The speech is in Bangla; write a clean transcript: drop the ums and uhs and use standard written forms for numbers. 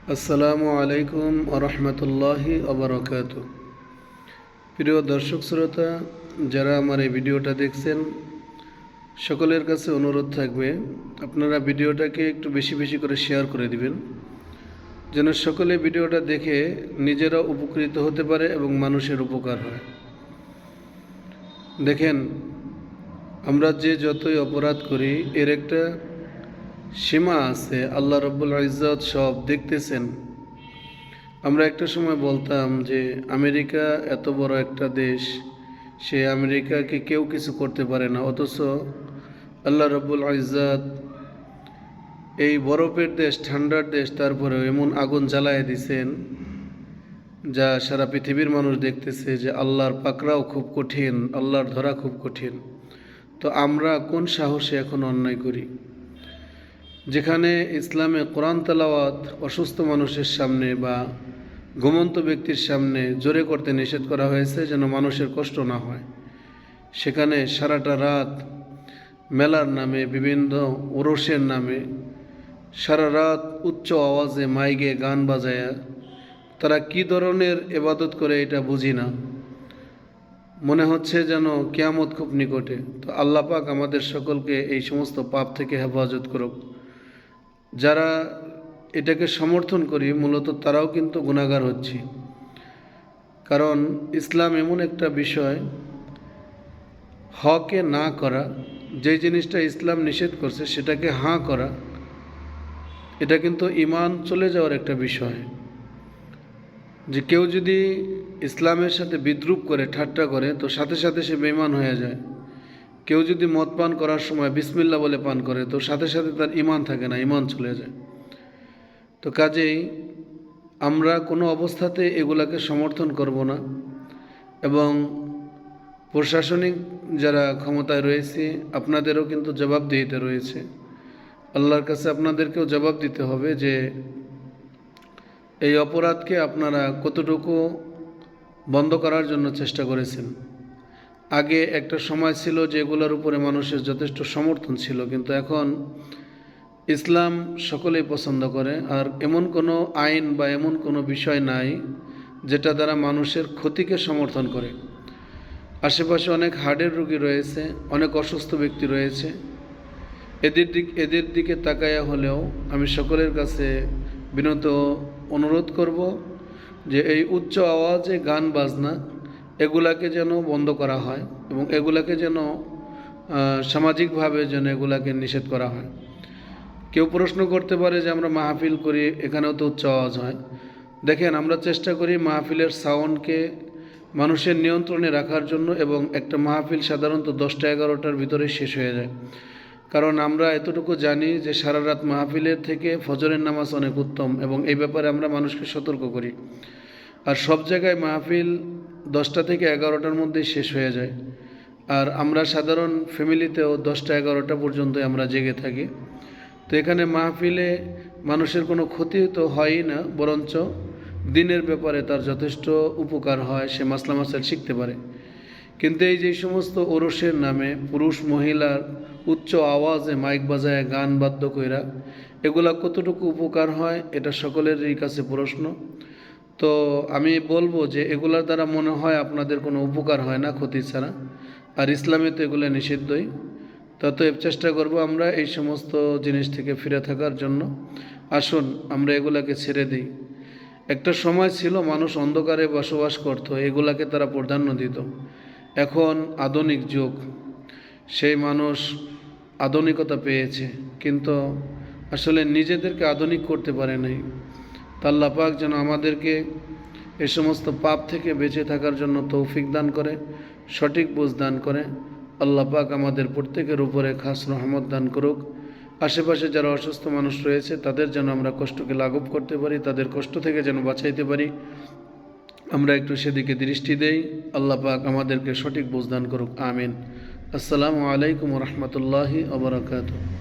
আসসালামু আলাইকুম আরহামতুল্লাহি আবরাকাতু। প্রিয় দর্শক শ্রোতা, যারা আমার এই ভিডিওটা দেখছেন, সকলের কাছে অনুরোধ থাকবে আপনারা ভিডিওটাকে একটু বেশি বেশি করে শেয়ার করে দিবেন, যেন সকলে ভিডিওটা দেখে নিজেরা উপকৃত হতে পারে এবং মানুষের উপকার হয়। দেখেন, আমরা যে যতই অপরাধ করি এর একটা সীমা আছে। আল্লাহ রাব্বুল ইজ্জত সব দেখতেছেন। আমরা একটা সময় বলতাম যে আমেরিকা এত বড় একটা দেশ, সে আমেরিকাকে কেউ কিছু করতে পারে না, অথচ আল্লাহ রাব্বুল ইজ্জত এই বরফের দেশ, ঠান্ডার দেশ, তারপরেও এমন আগুন জ্বালায় দিছেন যা সারা পৃথিবীর মানুষ দেখতেছে যে আল্লাহর পাকড়াও খুব কঠিন, আল্লাহর ধরা খুব কঠিন। তো আমরা কোন সাহসে এখন অন্যায় করি? যেখানে ইসলামে কোরআন তেলাওয়াত অসুস্থ মানুষের সামনে বা ঘুমন্ত ব্যক্তির সামনে জোরে করতে নিষেধ করা হয়েছে যেন মানুষের কষ্ট না হয়, সেখানে সারাটা রাত মেলার নামে, বিভিন্ন ওরসের নামে সারা রাত উচ্চ আওয়াজে মাইকে গান বাজায়া তারা কি ধরনের ইবাদত করে এটা বুঝি না। মনে হচ্ছে যেন কিয়ামত খুব নিকটে। তো আল্লাহ পাক আমাদের সকলকে এই সমস্ত পাপ থেকে হেফাজত করুক। যারা এটাকে সমর্থন করি মূলত তারাও কিন্তু গুনাহগার হচ্ছি, কারণ ইসলাম এমন একটা বিষয়, হকে না করা, যে জিনিসটা ইসলাম নিষেধ করছে সেটাকে হাঁ করা, এটা কিন্তু ঈমান চলে যাওয়ার একটা বিষয়। যে কেউ যদি ইসলামের সাথে বিদ্রুপ করে, ঠাট্টা করে, তো সাথে সাথে সে বেঈমান হয়ে যায়। কেউ যদি মদ পান করার সময় বিসমিল্লাহ বলে পান করে, তো সাথে সাথে তার ঈমান থাকে না, ঈমান চলে যায়। তো কাজেই আমরা কোনো অবস্থাতে এগুলাকে সমর্থন করব না, এবং প্রশাসনিক যারা ক্ষমতায় রয়েছে আপনাদেরও কিন্তু জবাবদিহিতে রয়েছে। আল্লাহর কাছে আপনাদেরকেও জবাব দিতে হবে যে এই অপরাধকে আপনারা কতটুকু বন্ধ করার জন্য চেষ্টা করেছেন। আগে একটা সময় ছিল যে এগুলোর উপরে মানুষের যথেষ্ট সমর্থন ছিল, কিন্তু এখন ইসলাম সকলেই পছন্দ করে, আর এমন কোনো আইন বা এমন কোনো বিষয় নাই যেটা দ্বারা মানুষের ক্ষতিকে সমর্থন করে। আশেপাশে অনেক হার্টের রোগী রয়েছে, অনেক অসুস্থ ব্যক্তি রয়েছে, এদের দিকে তাকায়া হলেও আমি সকলের কাছে বিনত অনুরোধ করব যে এই উচ্চ আওয়াজে গান বাজনা এগুলাকে যেন বন্ধ করা হয়, এবং এগুলাকে যেন সামাজিকভাবে যেন এগুলাকে নিষেধ করা হয়। কেউ প্রশ্ন করতে পারে যে আমরা মাহফিল করি, এখানেও তো উচ্চ আওয়াজ হয়। দেখেন, আমরা চেষ্টা করি মাহফিলের সাউন্ডকে মানুষের নিয়ন্ত্রণে রাখার জন্য, এবং একটা মাহফিল সাধারণত 10টা-11টার ভিতরে শেষ হয়ে যায়। কারণ আমরা এতটুকু জানি যে সারা রাত মাহফিলের থেকে ফজরের নামাজ অনেক উত্তম, এবং এই ব্যাপারে আমরা মানুষকে সতর্ক করি। আর সব জায়গায় মাহফিল 10টা থেকে 11টার মধ্যেই শেষ হয়ে যায়, আর আমরা সাধারণ ফ্যামিলিতেও 10টা-11টা পর্যন্ত আমরা জেগে থাকি। তো এখানে মাহফিলে মানুষের কোনো ক্ষতি তো হয়ই না, বরঞ্চ দিনের ব্যাপারে তার যথেষ্ট উপকার হয়, সে মাসলা মাসাইল শিখতে পারে। কিন্তু এই যে সমস্ত ওরসের নামে পুরুষ মহিলার উচ্চ আওয়াজে মাইক বাজায় গান বাদ্য কইরা এগুলা কতটুকু উপকার হয়, এটা সকলেরই কাছে প্রশ্ন। তো আমি বলবো যে এগুলার দ্বারা মনে হয় আপনাদের কোনো উপকার হয় না, ক্ষতি ছাড়া। আর ইসলামে তো এগুলো নিষিদ্ধই। ততএব চেষ্টা করব আমরা এই সমস্ত জিনিস থেকে ফিরে থাকার জন্য। আসুন আমরা এগুলাকে ছেড়ে দিই। একটা সময় ছিল মানুষ অন্ধকারে বসবাস করত, এগুলাকে তারা প্রাধান্য দিত। এখন আধুনিক যুগ, সেই মানুষ আধুনিকতা পেয়েছে, কিন্তু আসলে নিজেদেরকে আধুনিক করতে পারে নাই। আল্লাহ পাক যেন আমাদেরকে এই সমস্ত পাপ থেকে বেঁচে থাকার জন্য তৌফিক দান করে, সঠিক বুঝ দান করে। আল্লাহ পাক আমাদের প্রত্যেকের উপরে খাস রহমত দান করুক। আশেপাশে যারা অসুস্থ মানুষ রয়েছে তাদের যেন আমরা কষ্টকে লাঘব করতে পারি, তাদের কষ্ট থেকে যেন বাঁচাইতে পারি, আমরা একটু সেদিকে দৃষ্টি দেই। আল্লাহ পাক আমাদেরকে সঠিক বুঝ দান করুক। আমিন। আসসালামু আলাইকুম রহমতুল্লাহি ওয়া বারাকাতুহু।